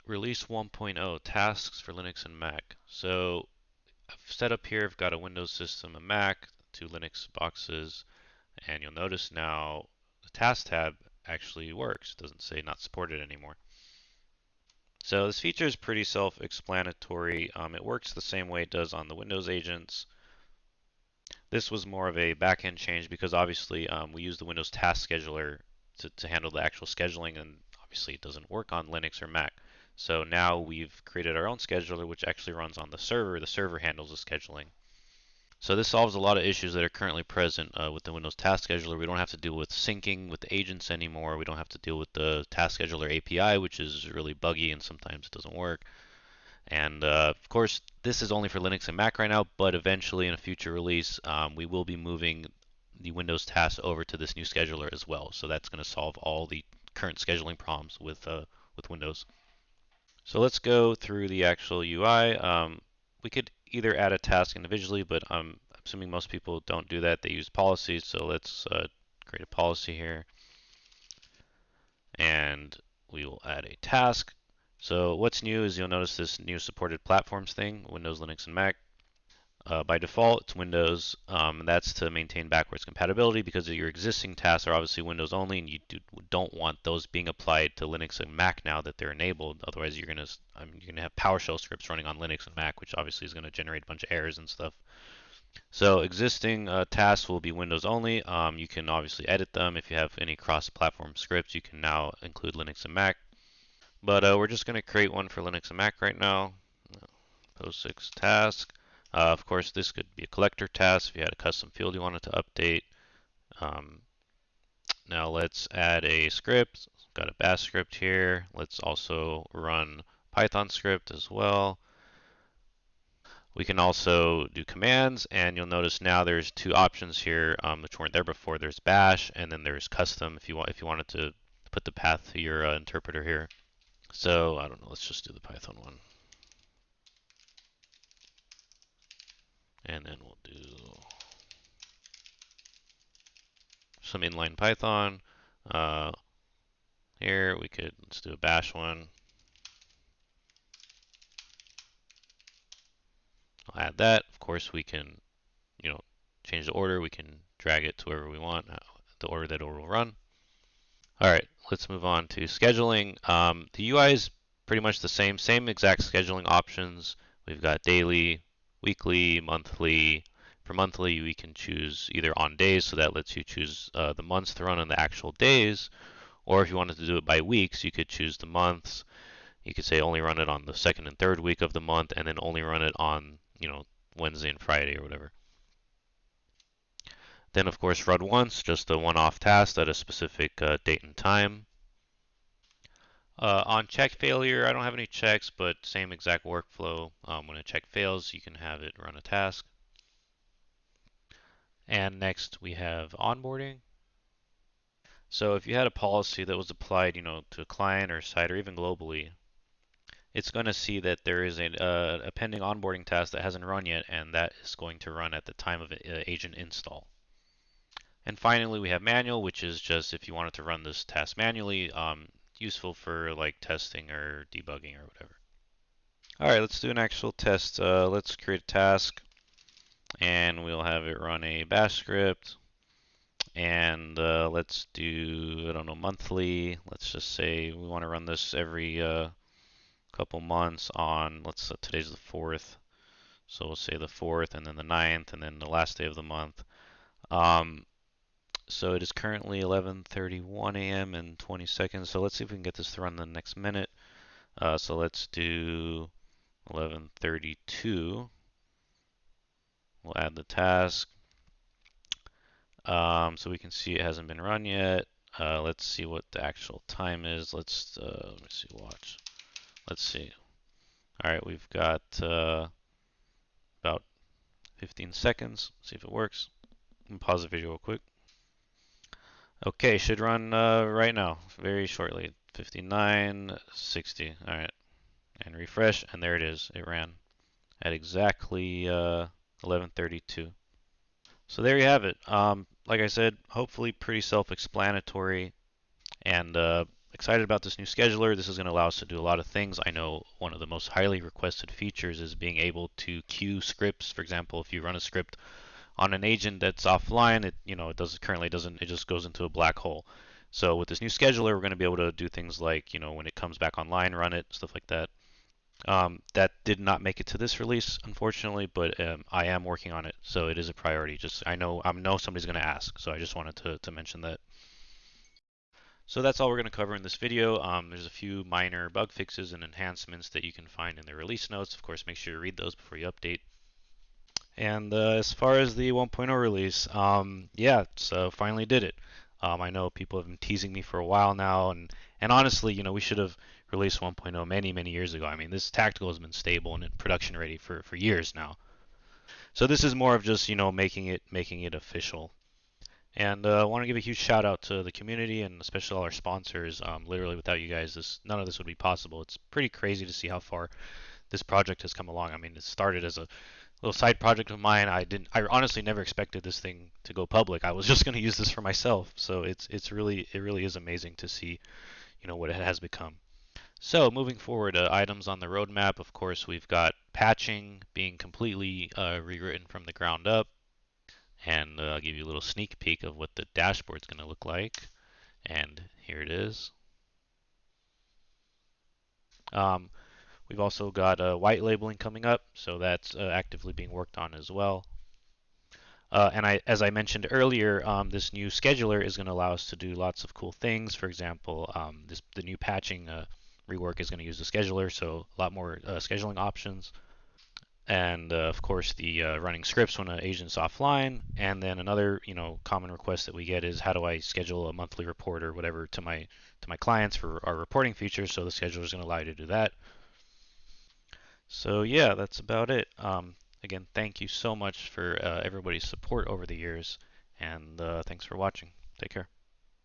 Release 1.0 tasks for Linux and Mac. So I've set up here, I've got a Windows system, a Mac, two Linux boxes, and you'll notice now the task tab actually works. It doesn't say not supported anymore. So this feature is pretty self-explanatory. It works the same way it does on the Windows agents. This was more of a back-end change because obviously we use the Windows Task Scheduler to handle the actual scheduling, and obviously it doesn't work on Linux or Mac. So now we've created our own scheduler, which actually runs on the server. The server handles the scheduling. So this solves a lot of issues that are currently present with the Windows Task Scheduler. We don't have to deal with syncing with the agents anymore. We don't have to deal with the Task Scheduler API, which is really buggy and sometimes it doesn't work. And of course, this is only for Linux and Mac right now, but eventually in a future release, we will be moving the Windows tasks over to this new scheduler as well. So that's going to solve all the current scheduling problems with Windows. So let's go through the actual UI. We could either add a task individually, but I'm assuming most people don't do that. They use policies. So let's create a policy here, and we will add a task. So what's new is you'll notice this new supported platforms thing, Windows, Linux, and Mac. By default, it's Windows. That's to maintain backwards compatibility because your existing tasks are obviously Windows only, and you don't want those being applied to Linux and Mac now that they're enabled. Otherwise, you're gonna have PowerShell scripts running on Linux and Mac, which obviously is going to generate a bunch of errors and stuff. So existing tasks will be Windows only. You can obviously edit them. If you have any cross-platform scripts, you can now include Linux and Mac. But we're just going to create one for Linux and Mac right now. POSIX task. Of course, this could be a collector task if you had a custom field you wanted to update. Um, Now let's add a script. Got a bash script here. Let's also run Python script as well. We can also do commands, and you'll notice now there's two options here which weren't there before. There's bash, and then there's custom if you wanted to put the path to your interpreter here. So I don't know. Let's just do the Python one, and then we'll do some inline Python. Uh, Here let's do a bash one. I'll add that. Of course, we can, change the order. We can drag it to wherever we want, the order that it will run. All right, let's move on to scheduling. The UI is pretty much the same exact scheduling options. We've got daily, weekly, monthly. For monthly, we can choose either on days, so that lets you choose the months to run on the actual days, or if you wanted to do it by weeks, you could choose the months. You could say only run it on the second and third week of the month, and then only run it on, Wednesday and Friday or whatever. Then, of course, run once, just a one-off task at a specific date and time. On check failure, I don't have any checks, but same exact workflow. When a check fails, you can have it run a task. And next, we have onboarding. So if you had a policy that was applied, to a client or site or even globally, it's going to see that there is a pending onboarding task that hasn't run yet, and that is going to run at the time of agent install. And finally, we have manual, which is just if you wanted to run this task manually, useful for like testing or debugging or whatever. All right, let's do an actual test. Let's create a task, and we'll have it run a bash script. And let's do, I don't know, monthly. Let's just say we want to run this every couple months on, today's the 4th. So we'll say the 4th, and then the 9th, and then the last day of the month. So it is currently 11:31 a.m. and 20 seconds. So let's see if we can get this to run in the next minute. So let's do 11:32. We'll add the task. So we can see it hasn't been run yet. Let's see what the actual time is. Let me see, watch. Let's see. All right, we've got about 15 seconds. See if it works. Let me pause the video real quick. Okay, should run right now, very shortly. 59:60. All right, and refresh, and there it is. It ran at exactly 11:32. So there you have it. Like I said, hopefully pretty self-explanatory, and excited about this new scheduler. This is going to allow us to do a lot of things. I know one of the most highly requested features is being able to queue scripts. For example, if you run a script on an agent that's offline, it does currently doesn't it just goes into a black hole. So with this new scheduler, we're going to be able to do things like when it comes back online, run it, stuff like that. That did not make it to this release, unfortunately, but I am working on it, so it is a priority. Just I know somebody's going to ask, so I just wanted to mention that. So that's all we're going to cover in this video. There's a few minor bug fixes and enhancements that you can find in the release notes. Of course, make sure you read those before you update. And as far as the 1.0 release, yeah, so finally did it. I know people have been teasing me for a while now, and honestly, we should have released 1.0 many, many years ago. I mean, this tactical has been stable and in production ready for years now. So this is more of just, making it official. And I want to give a huge shout out to the community and especially all our sponsors. Literally, without you guys, none of this would be possible. It's pretty crazy to see how far this project has come along. I mean, it started as a little side project of mine. I honestly never expected this thing to go public. I was just going to use this for myself. So it really is amazing to see, what it has become. So moving forward, items on the roadmap. Of course, we've got patching being completely rewritten from the ground up, and I'll give you a little sneak peek of what the dashboard's going to look like. And here it is. Um, we've also got white labeling coming up, so that's actively being worked on as well. As I mentioned earlier, this new scheduler is going to allow us to do lots of cool things. For example, the new patching rework is going to use the scheduler, so a lot more scheduling options. And of course, the running scripts when an agent's offline. And then another, common request that we get is how do I schedule a monthly report or whatever to my clients for our reporting features. So the scheduler is going to allow you to do that. So yeah, that's about it. Again, thank you so much for everybody's support over the years, and thanks for watching. Take care.